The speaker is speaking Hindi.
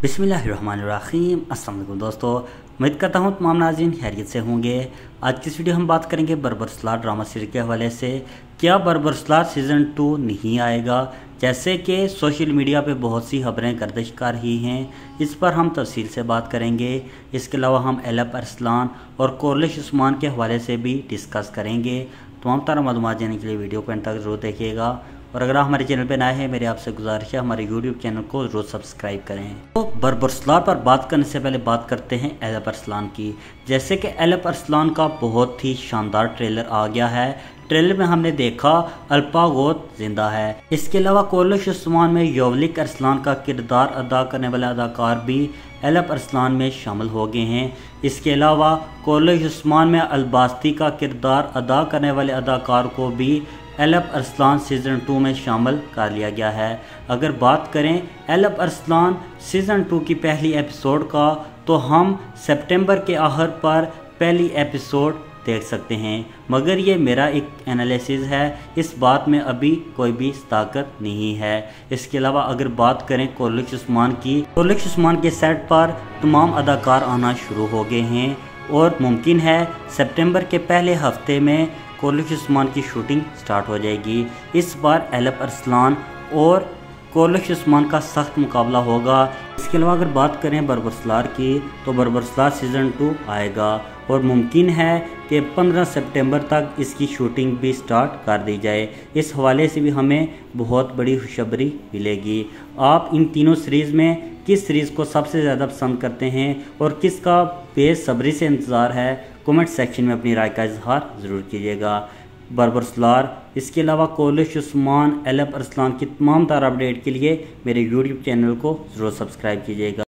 बिस्मिल्लाहिर्रहमानिर्रहीम। अस्सलाम वालेकुम दोस्तों, उम्मीद करता हूँ तमाम नाज़रीन खैरियत से होंगे। आज की इस वीडियो हम बात करेंगे बर्बरसलार ड्रामा सीरीज के हवाले से। क्या बर्बरसलार सीज़न 2 नहीं आएगा, जैसे कि सोशल मीडिया पे बहुत सी खबरें गर्दिश कर रही हैं। इस पर हम तफसील से बात करेंगे। इसके अलावा हम एलफ अरसलान और कोरलिश उस्मान के हवाले से भी डिस्कस करेंगे। तमाम तरह मालूमात जानने के लिए वीडियो को अंत तक जरूर देखिएगा। और अगर आप हमारे चैनल पर नए हैं, मेरी आपसे गुजारिश है हमारे यूट्यूब चैनल को जरूर सब्सक्राइब करें। तो बर्बरसलार पर बात करने से पहले बात करते हैं एलफ अरसलान की। जैसे कि एलफ अरसलान का बहुत ही शानदार ट्रेलर आ गया है। ट्रेलर में हमने देखा अल्पा गोत जिंदा है। इसके अलावा कोरलिश उस्मान में यौवलिक अरसलान का किरदार अदा करने वाले अदाकार भी एलफ अरसलान में शामिल हो गए हैं। इसके अलावा कोरलिश उस्मान में अलबास्ती का किरदार अदा करने वाले अदाकार को भी एलफ अरसलान सीज़न 2 में शामिल कर लिया गया है। अगर बात करें एलफ अरसलान सीज़न 2 की पहली एपिसोड का, तो हम सितंबर के आखिर पर पहली एपिसोड देख सकते हैं। मगर ये मेरा एक एनालिसिस है, इस बात में अभी कोई भी ताकत नहीं है। इसके अलावा अगर बात करें कोरलिश उस्मान की, कोरलिश उस्मान के सेट पर तमाम अदाकार आना शुरू हो गए हैं और मुमकिन है सितंबर के पहले हफ्ते में कोरलिश उस्मान की शूटिंग स्टार्ट हो जाएगी। इस बार एलफ अरसलान और कोरलिश उस्मान का सख्त मुकाबला होगा। इसके अलावा अगर बात करें बर्बरसलार की, तो बर्बरसलार सीज़न 2 आएगा और मुमकिन है कि 15 सितंबर तक इसकी शूटिंग भी स्टार्ट कर दी जाए। इस हवाले से भी हमें बहुत बड़ी खुशखबरी मिलेगी। आप इन तीनों सीरीज़ में किस सीरीज़ को सबसे ज़्यादा पसंद करते हैं और किसका बेसब्री से इंतज़ार है, कमेंट सेक्शन में अपनी राय का इजहार ज़रूर कीजिएगा। बर्बरसलार, इसके अलावा कोरलिश उस्मान, एलफ अरसलान की तमाम तरह अपडेट के लिए मेरे यूट्यूब चैनल को ज़रूर सब्सक्राइब कीजिएगा।